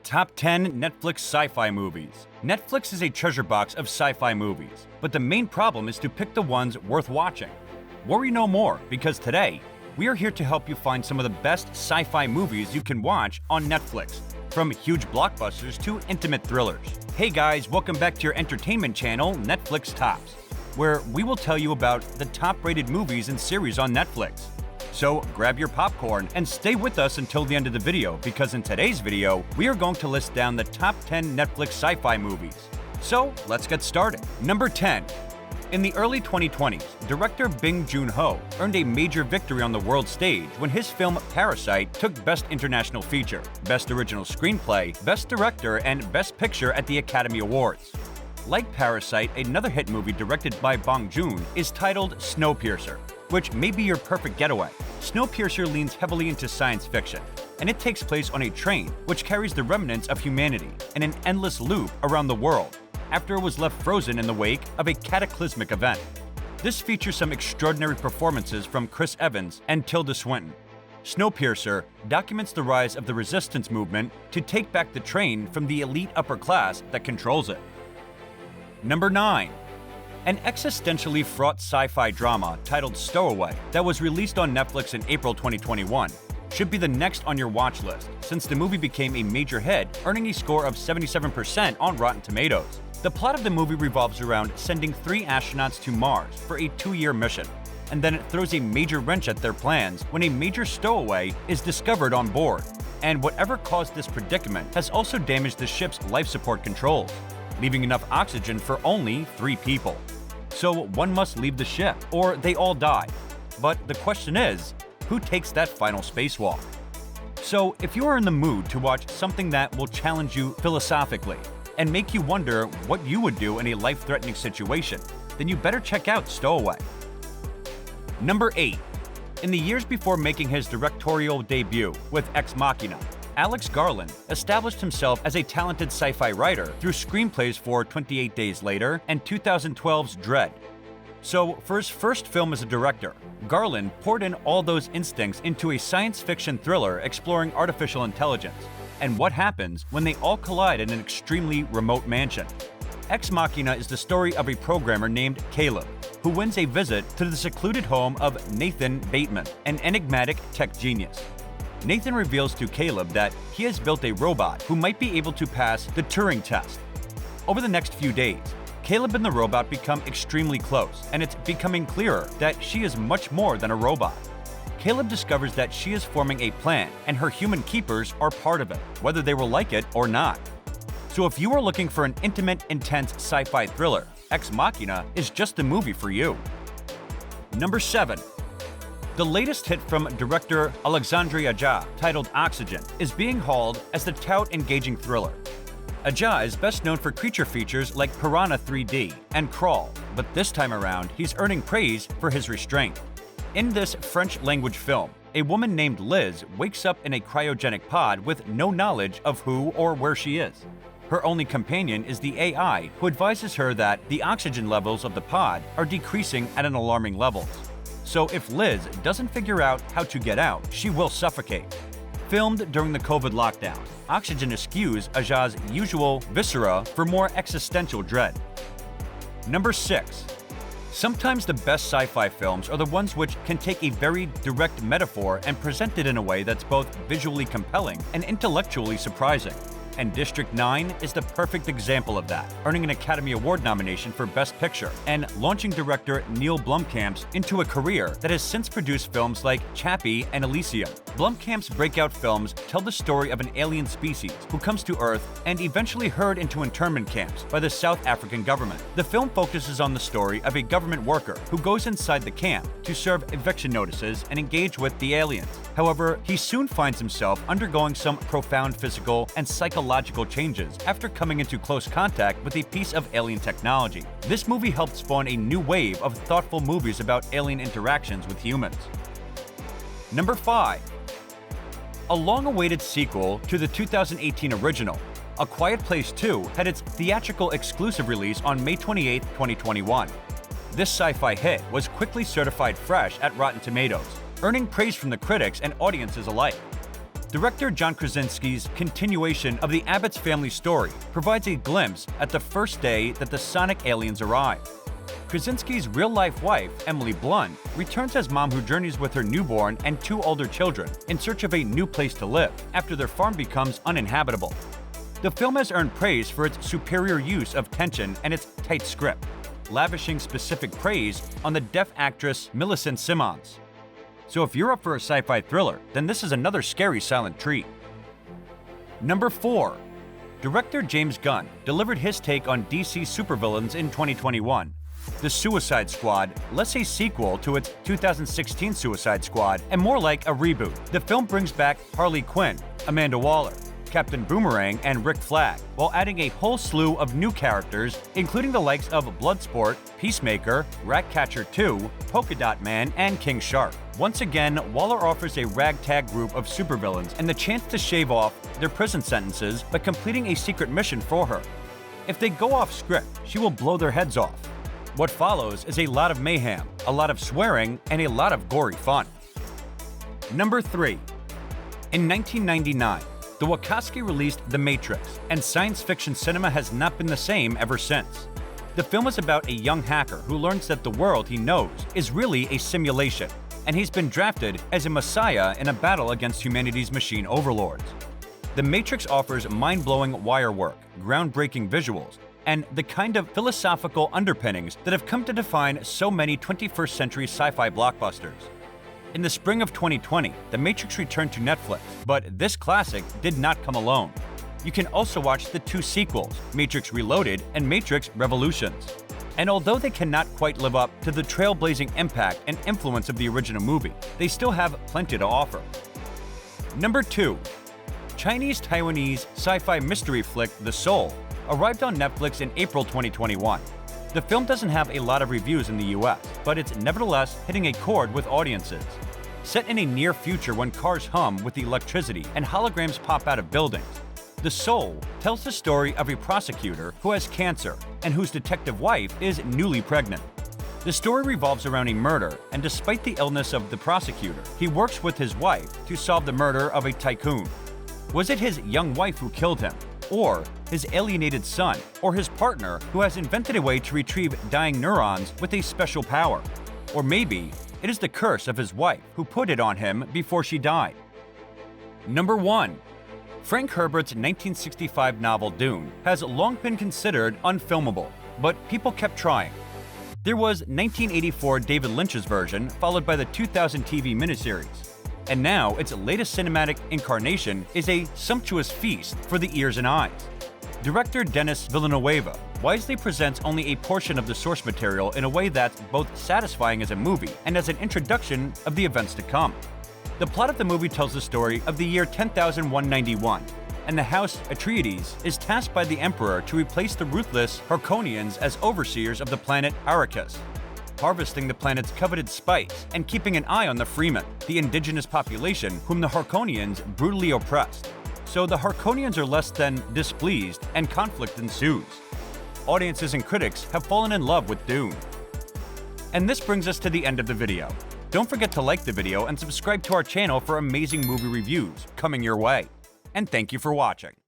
Top 10 Netflix Sci-Fi Movies. Netflix is a treasure box of sci-fi movies, but the main problem is to pick the ones worth watching. Worry no more, because today, we are here to help you find some of the best sci-fi movies you can watch on Netflix, from huge blockbusters to intimate thrillers. Hey guys, welcome back to your entertainment channel, Netflix Tops, where we will tell you about the top-rated movies and series on Netflix. So grab your popcorn and stay with us until the end of the video, because in today's video, we are going to list down the top 10 Netflix sci-fi movies. So let's get started. Number 10. In the early 2020s, director Bing Joon earned a major victory on the world stage when his film Parasite took Best International Feature, Best Original Screenplay, Best Director, and Best Picture at the Academy Awards. Like Parasite, another hit movie directed by Bong Joon is titled Snowpiercer, which may be your perfect getaway. Snowpiercer leans heavily into science fiction, and it takes place on a train which carries the remnants of humanity in an endless loop around the world after it was left frozen in the wake of a cataclysmic event. This features some extraordinary performances from Chris Evans and Tilda Swinton. Snowpiercer documents the rise of the resistance movement to take back the train from the elite upper class that controls it. Number 9. An existentially fraught sci-fi drama titled Stowaway that was released on Netflix in April 2021 should be the next on your watch list, since the movie became a major hit, earning a score of 77% on Rotten Tomatoes. The plot of the movie revolves around sending 3 astronauts to Mars for a 2-year mission, and then it throws a major wrench at their plans when a major stowaway is discovered on board, and whatever caused this predicament has also damaged the ship's life support controls, leaving enough oxygen for only 3 people. So one must leave the ship, or they all die. But the question is, who takes that final spacewalk? So if you are in the mood to watch something that will challenge you philosophically and make you wonder what you would do in a life-threatening situation, then you better check out Stowaway. Number 8. In the years before making his directorial debut with Ex Machina, Alex Garland established himself as a talented sci-fi writer through screenplays for 28 Days Later and 2012's Dread. So, for his first film as a director, Garland poured in all those instincts into a science fiction thriller exploring artificial intelligence and what happens when they all collide in an extremely remote mansion. Ex Machina is the story of a programmer named Caleb, who wins a visit to the secluded home of Nathan Bateman, an enigmatic tech genius. Nathan reveals to Caleb that he has built a robot who might be able to pass the Turing test. Over the next few days, Caleb and the robot become extremely close, and it's becoming clearer that she is much more than a robot. Caleb discovers that she is forming a plan, and her human keepers are part of it, whether they will like it or not. So if you are looking for an intimate, intense sci-fi thriller, Ex Machina is just the movie for you. Number 7. The latest hit from director Alexandre Aja, titled Oxygen, is being hailed as the tout engaging thriller. Aja is best known for creature features like Piranha 3D and Crawl, but this time around, he's earning praise for his restraint. In this French-language film, a woman named Liz wakes up in a cryogenic pod with no knowledge of who or where she is. Her only companion is the AI, who advises her that the oxygen levels of the pod are decreasing at an alarming level. So if Liz doesn't figure out how to get out, she will suffocate. Filmed during the COVID lockdown, Oxygen eschews Aja's usual viscera for more existential dread. Number 6. Sometimes the best sci-fi films are the ones which can take a very direct metaphor and present it in a way that's both visually compelling and intellectually surprising. And District 9 is the perfect example of that, earning an Academy Award nomination for Best Picture and launching director Neil Blomkamp into a career that has since produced films like Chappie and Elysium. Blomkamp's breakout films tell the story of an alien species who comes to Earth and eventually herd into internment camps by the South African government. The film focuses on the story of a government worker who goes inside the camp to serve eviction notices and engage with the aliens. However, he soon finds himself undergoing some profound physical and psychological changes after coming into close contact with a piece of alien technology. This movie helped spawn a new wave of thoughtful movies about alien interactions with humans. Number 5. A long-awaited sequel to the 2018 original, A Quiet Place 2 had its theatrical exclusive release on May 28, 2021. This sci-fi hit was quickly certified fresh at Rotten Tomatoes, earning praise from the critics and audiences alike. Director John Krasinski's continuation of the Abbott's family story provides a glimpse at the first day that the sonic aliens arrive. Krasinski's real-life wife, Emily Blunt, returns as mom who journeys with her newborn and 2 older children in search of a new place to live after their farm becomes uninhabitable. The film has earned praise for its superior use of tension and its tight script, lavishing specific praise on the deaf actress Millicent Simmonds. So if you're up for a sci-fi thriller, then this is another scary silent treat. Number 4. Director James Gunn delivered his take on DC's supervillains in 2021. The Suicide Squad, less a sequel to its 2016 Suicide Squad and more like a reboot. The film brings back Harley Quinn, Amanda Waller, Captain Boomerang, and Rick Flag, while adding a whole slew of new characters, including the likes of Bloodsport, Peacemaker, Ratcatcher 2, Polka Dot Man, and King Shark. Once again, Waller offers a ragtag group of supervillains and the chance to shave off their prison sentences by completing a secret mission for her. If they go off script, she will blow their heads off. What follows is a lot of mayhem, a lot of swearing, and a lot of gory fun. Number 3. In 1999, the Wachowski released The Matrix, and science fiction cinema has not been the same ever since. The film is about a young hacker who learns that the world he knows is really a simulation, and he's been drafted as a messiah in a battle against humanity's machine overlords. The Matrix offers mind-blowing wire work, groundbreaking visuals, and the kind of philosophical underpinnings that have come to define so many 21st century sci-fi blockbusters. In the spring of 2020, The Matrix returned to Netflix, but this classic did not come alone. You can also watch the 2 sequels, Matrix Reloaded and Matrix Revolutions. And although they cannot quite live up to the trailblazing impact and influence of the original movie, they still have plenty to offer. Number 2. Chinese-Taiwanese sci-fi mystery flick The Soul arrived on Netflix in April 2021. The film doesn't have a lot of reviews in the US, but it's nevertheless hitting a chord with audiences. Set in a near future when cars hum with electricity and holograms pop out of buildings, The Soul tells the story of a prosecutor who has cancer and whose detective wife is newly pregnant. The story revolves around a murder, and despite the illness of the prosecutor, he works with his wife to solve the murder of a tycoon. Was it his young wife who killed him, or his alienated son, or his partner who has invented a way to retrieve dying neurons with a special power? Or maybe it is the curse of his wife who put it on him before she died. Number 1. Frank Herbert's 1965 novel Dune has long been considered unfilmable, but people kept trying. There was 1984 David Lynch's version, followed by the 2000 TV miniseries. And now its latest cinematic incarnation is a sumptuous feast for the ears and eyes. Director Denis Villeneuve wisely presents only a portion of the source material in a way that's both satisfying as a movie and as an introduction of the events to come. The plot of the movie tells the story of the year 10,191, and the House Atreides is tasked by the Emperor to replace the ruthless Harkonians as overseers of the planet Arrakis, harvesting the planet's coveted spice and keeping an eye on the Freemen, the indigenous population whom the Harkonians brutally oppressed. So the Harkonians are less than displeased and conflict ensues. Audiences and critics have fallen in love with Dune. And this brings us to the end of the video. Don't forget to like the video and subscribe to our channel for amazing movie reviews coming your way. And thank you for watching.